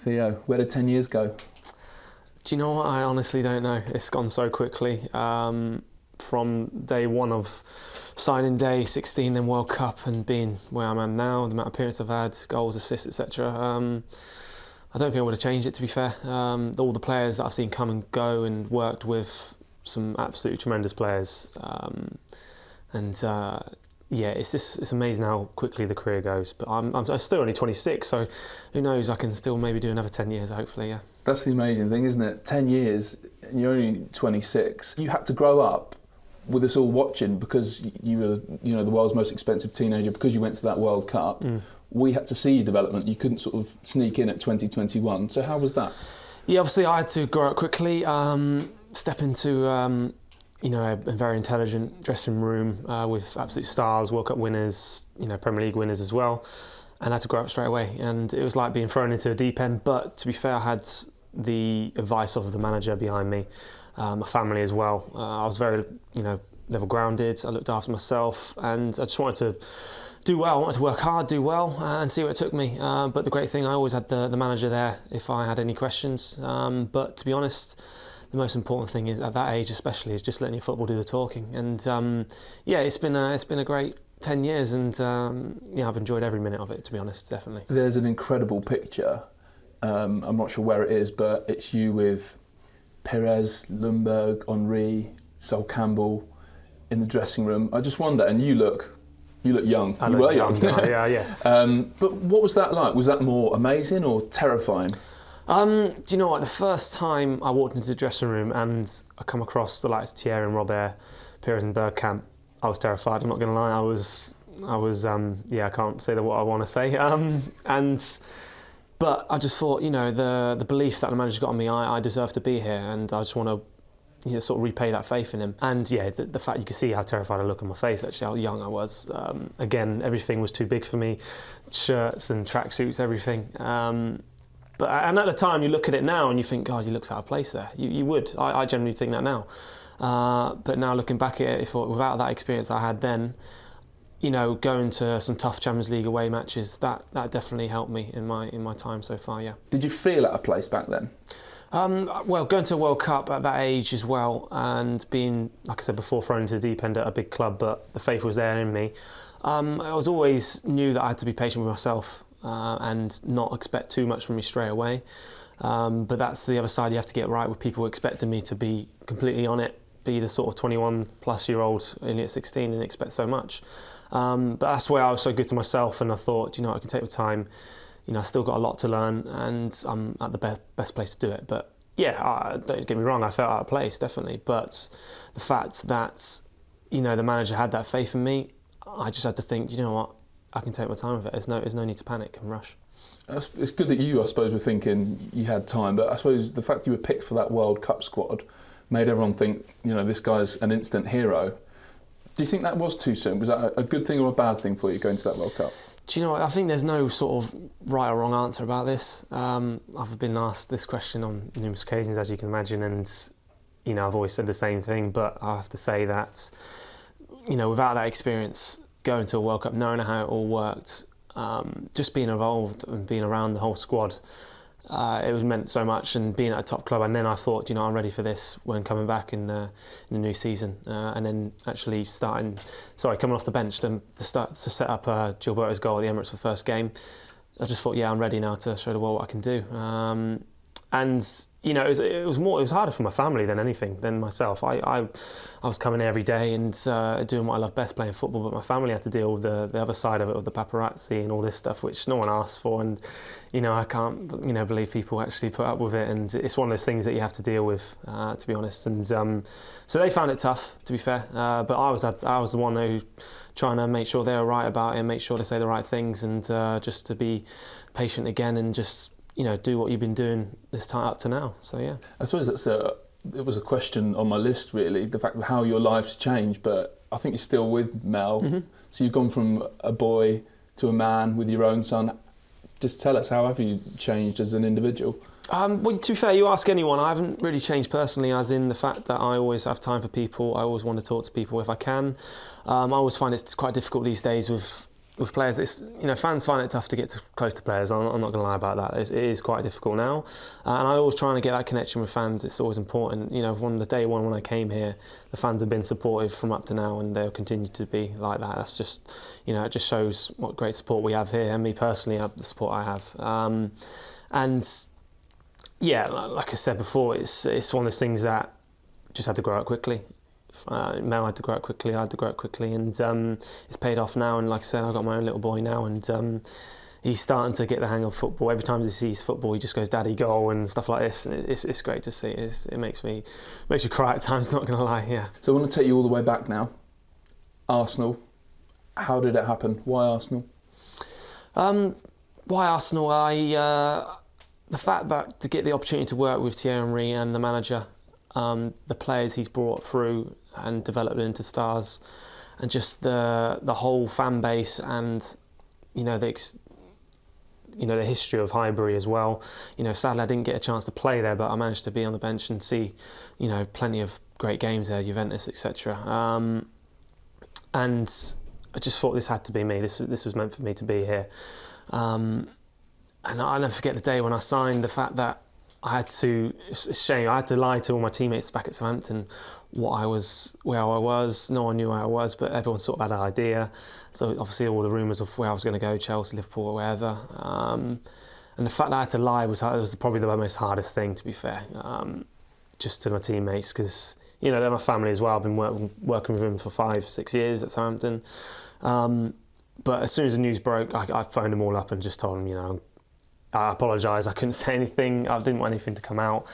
Theo, where did 10 years go? Do you know what? I honestly don't know. It's gone so quickly. From day one of signing day, 16, then World Cup, and being where I am now, the amount of appearances I've had, goals, assists, etc. I don't think I would have changed it, to be fair. All the players that I've seen come and go and worked with some absolutely tremendous players. It's amazing how quickly the career goes. But I'm still only 26, so who knows? I can still maybe do another 10 years, hopefully. Yeah. That's the amazing thing, isn't it? 10 years, and you're only 26. You had to grow up with us all watching because you were, the world's most expensive teenager because you went to that World Cup. We had to see your development. You couldn't sort of sneak in at 2021. So how was that? Yeah, obviously I had to grow up quickly, step into a very intelligent dressing room with absolute stars, World Cup winners, Premier League winners as well, and I had to grow up straight away. And it was like being thrown into a deep end. But to be fair, I had the advice of the manager behind me, my family as well. I was very, level grounded. I looked after myself, and I just wanted to do well. I wanted to work hard, do well, and see where it took me. But the great thing, I always had the manager there if I had any questions. But to be honest, the most important thing is at that age, especially, is just letting your football do the talking. And it's been a great 10 years, and I've enjoyed every minute of it. To be honest, definitely. There's an incredible picture. I'm not sure where it is, but it's you with Perez, Lundberg, Henry, Sol Campbell in the dressing room. I just wonder, and you look young. You were young. Yeah. But what was that like? Was that more amazing or terrifying? Do you know what? The first time I walked into the dressing room and I come across the likes of Thierry and Robert, Perez and Bergkamp, I was terrified. I'm not going to lie. I can't say what I want to say. But I just thought, the belief that the manager's got on me, I deserve to be here, and I just want to sort of repay that faith in him. And the fact you can see how terrified I look on my face, actually, how young I was. Again, everything was too big for me, shirts and tracksuits, everything. And at the time, you look at it now and you think, God, he looks out of place there. You would. I generally think that now. But now looking back at it, without that experience I had then, going to some tough Champions League away matches, that definitely helped me in my time so far, yeah. Did you feel out of place back then? Going to a World Cup at that age as well, and being, like I said before, thrown into the deep end at a big club, but the faith was there in me. I was always knew that I had to be patient with myself and not expect too much from me straight away. But that's the other side you have to get right, with people expecting me to be completely on it, be the sort of 21 plus year old only at 16 and expect so much. But that's why I was so good to myself, and I thought, I can take the time. I still got a lot to learn, and I'm at the best place to do it. But don't get me wrong, I felt out of place, definitely. But the fact that, the manager had that faith in me, I just had to think, I can take my time with it. There's no need to panic and rush. It's good that you, I suppose, were thinking you had time, but I suppose the fact you were picked for that World Cup squad made everyone think, this guy's an instant hero. Do you think that was too soon? Was that a good thing or a bad thing for you going to that World Cup? Do you know what? I think there's no sort of right or wrong answer about this. I've been asked this question on numerous occasions, as you can imagine, and I've always said the same thing. But I have to say that without that experience, going to a World Cup, knowing how it all worked, just being involved and being around the whole squad, it was meant so much, and being at a top club. And then I thought, I'm ready for this when coming back in the new season, and then actually coming off the bench to set up Gilberto's goal at the Emirates for the first game. I just thought, I'm ready now to show the world what I can do. It was harder for my family than anything, than myself. I was coming here every day and doing what I love best, playing football, but my family had to deal with the other side of it, with the paparazzi and all this stuff, which no one asked for. And I can't believe people actually put up with it, and it's one of those things that you have to deal with, to be honest. And so they found it tough, to be fair, but I was the one who trying to make sure they were right about it and make sure they say the right things, and just to be patient again and just do what you've been doing this time up to now. So yeah, I suppose it was a question on my list, really, the fact of how your life's changed. But I think you're still with Mel. Mm-hmm. So you've gone from a boy to a man with your own son. Just tell us, how have you changed as an individual? Well, to be fair, you ask anyone, I haven't really changed personally, as in the fact that I always have time for people. I always want to talk to people if I can. I always find it's quite difficult these days with with players, fans find it tough to get close to players. I'm not going to lie about that. It is quite difficult now, and I always try to get that connection with fans. It's always important. From the day one when I came here, the fans have been supportive from up to now, and they'll continue to be like that. That's just, it just shows what great support we have here, and me personally, the support I have. And yeah, like I said before, it's one of those things that just had to grow up quickly. Mel had to grow up quickly, I had to grow up quickly, and it's paid off now. And like I said, I've got my own little boy now, and he's starting to get the hang of football. Every time he sees football, he just goes, "Daddy, goal," and stuff like this. And it's great to see. It makes me cry at times. Not going to lie. Yeah. So I want to take you all the way back now. Arsenal. How did it happen? Why Arsenal? Why Arsenal? The fact that to get the opportunity to work with Thierry Henry and the manager, the players he's brought through and developed into stars, and just the whole fan base, and the history of Highbury as well. Sadly I didn't get a chance to play there, but I managed to be on the bench and see plenty of great games there, Juventus, etc. And I just thought this had to be me. This was meant for me to be here. And I'll never forget the day when I signed. The fact that it's a shame, I had to lie to all my teammates back at Southampton where I was. No one knew where I was, but everyone sort of had an idea. So obviously all the rumours of where I was going to go, Chelsea, Liverpool, or wherever. And the fact that I had to lie was probably the most hardest thing, to be fair, just to my teammates, because they're my family as well. I've been working with them for 5-6 years at Southampton. But as soon as the news broke, I phoned them all up and just told them, I apologise, I couldn't say anything, I didn't want anything to come out.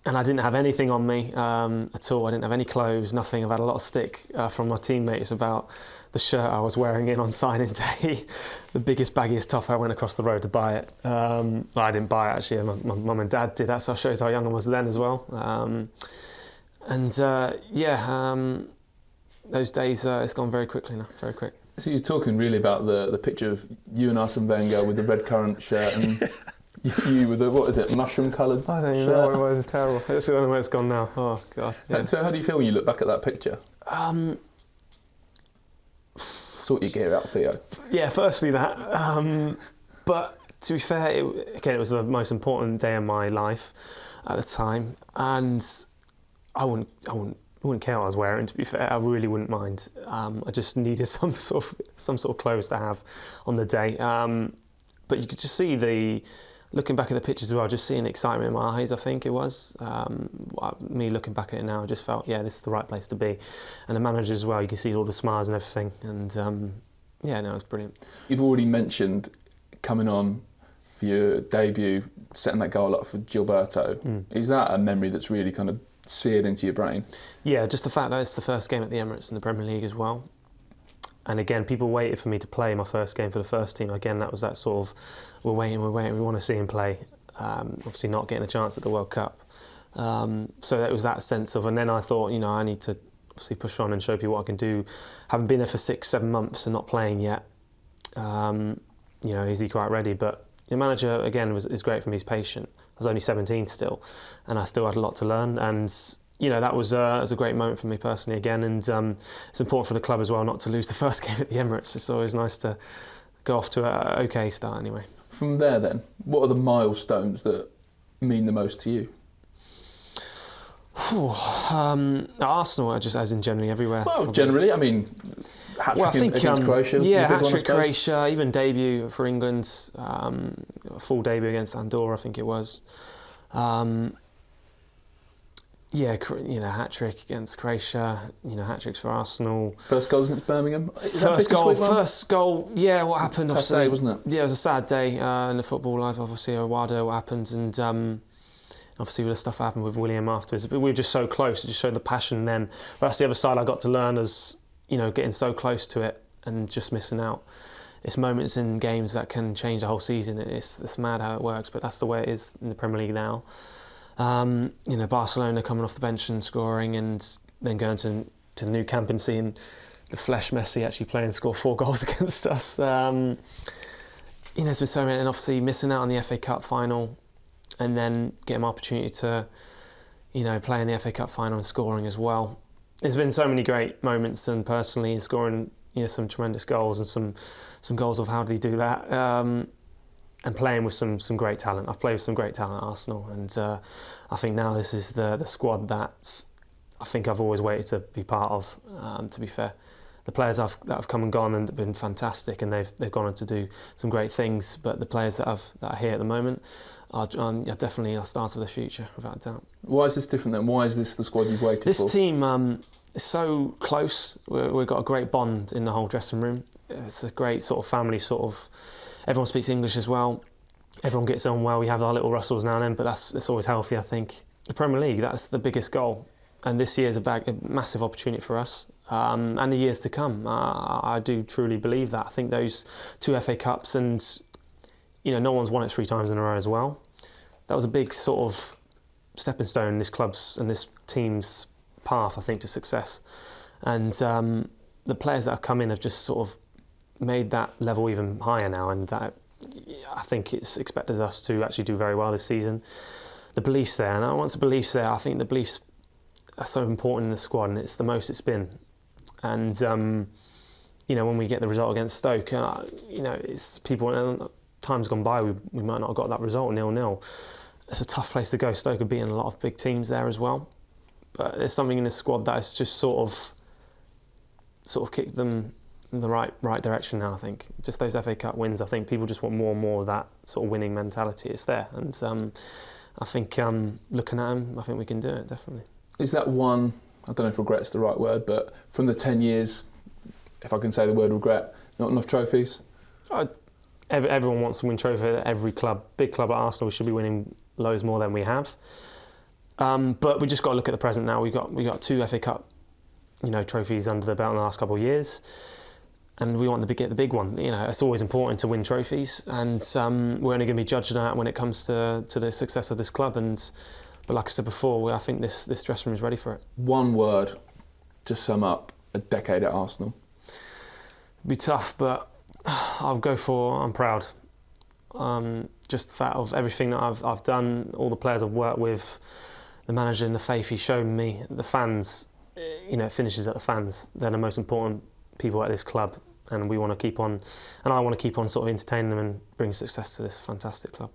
And I didn't have anything on me at all. I didn't have any clothes, nothing. I've had a lot of stick from my teammates about the shirt I was wearing in on signing day. The biggest, baggiest top. I went across the road to buy it. I didn't buy it, actually. My mum and dad did. That shows how young I was then as well. Those days, it's gone very quickly now, very quick. So you're talking really about the picture of you and Arsene Wenger with the red currant shirt and you with the, what is it, mushroom coloured I don't even know what it was. It's terrible. It's the only way it's gone now. Oh, God. Yeah. So how do you feel when you look back at that picture? Sort your gear out, Theo. Yeah, firstly that. But to be fair, it was the most important day of my life at the time. And I wouldn't care what I was wearing, to be fair. I really wouldn't mind. I just needed some sort of clothes to have on the day. But you could just see looking back at the pictures as well, just seeing the excitement in my eyes, I think it was. Me looking back at it now, I just felt, yeah, this is the right place to be. And the manager as well, you can see all the smiles and everything. And it was brilliant. You've already mentioned coming on for your debut, setting that goal up for Gilberto. Is that a memory that's really kind of seared into your brain? Yeah, just the fact that it's the first game at the Emirates in the Premier League as well. And again, people waited for me to play my first game for the first team. Again, that was that sort of, we're waiting, we want to see him play. Obviously not getting a chance at the World Cup. So that was that sense of, and then I thought, I need to obviously push on and show people what I can do. Having been there for 6-7 months and not playing yet, is he quite ready? But the manager, again, is great for me, he's patient. I was only 17 still, and I still had a lot to learn. And that was a great moment for me personally again, and it's important for the club as well not to lose the first game at the Emirates. It's always nice to go off to an okay start anyway. From there then, what are the milestones that mean the most to you? Arsenal, just as in generally everywhere. Well, generally, I mean, hat-trick against Croatia. Yeah, hat-trick Croatia, even debut for England, full debut against Andorra, I think it was. Hat-trick against Croatia, hat-tricks for Arsenal. First goals against Birmingham? First goal, what happened? Tough day, wasn't it? Yeah, it was a sad day in the football life, obviously, Aguado, what happened, and obviously the stuff that happened with William afterwards. But we were just so close, it just showed the passion then. But that's the other side I got to learn as, getting so close to it and just missing out. It's moments in games that can change the whole season. It's mad how it works, but that's the way it is in the Premier League now. Barcelona coming off the bench and scoring, and then going to the new camp and seeing the flesh Messi actually play and score 4 goals against us. There's been so many, and obviously missing out on the FA Cup final, and then getting my opportunity to, play in the FA Cup final and scoring as well. There's been so many great moments, and personally scoring, some tremendous goals and some goals of how did he do that, and playing with some great talent. I've played with some great talent at Arsenal, and I think now this is the squad that I think I've always waited to be part of. To be fair, the players that have come and gone and been fantastic, and they've gone on to do some great things. But the players that are here at the moment are definitely our start of the future, without a doubt. Why is this different then? Why is this the squad you've waited for? This team is so close. We've got a great bond in the whole dressing room. It's a great sort of family sort of. Everyone speaks English as well. Everyone gets on well. We have our little Russells now and then, but that's always healthy, I think. The Premier League, that's the biggest goal. And this year is a massive opportunity for us. And the years to come. I do truly believe that. I think those 2 FA Cups and, no one's won it 3 times in a row as well. That was a big sort of stepping stone in this club's and this team's path, I think, to success. And the players that have come in have just sort of made that level even higher now, and that I think it's expected us to actually do very well this season. The belief's there, and once the belief's there, I think the beliefs are so important in the squad, and it's the most it's been. And when we get the result against Stoke, it's people. Time's gone by, we might not have got that result, 0-0. It's a tough place to go. Stoke have beaten a lot of big teams there as well, but there's something in this squad that has just sort of kicked them in the right direction now, I think. Just those FA Cup wins, I think people just want more and more of that sort of winning mentality. It's there, and I think looking at them, I think we can do it, definitely. Is that one, I don't know if regret's the right word, but from the 10 years, if I can say the word regret, not enough trophies? Everyone wants to win trophy at every club. Big club at Arsenal, we should be winning loads more than we have. But we just got to look at the present now. We got 2 FA Cup, trophies under the belt in the last couple of years. And we want to get the big one. It's always important to win trophies, and we're only going to be judged on that when it comes to the success of this club. But like I said before, I think this dressing room is ready for it. One word to sum up a decade at Arsenal. It'd be tough, but I'll go for I'm proud. Just the fact of everything that I've done, all the players I've worked with, the manager and the faith he's shown me, the fans. It finishes at the fans. They're the most important people at this club, and we want to keep on, and I want to keep on sort of entertaining them and bring success to this fantastic club.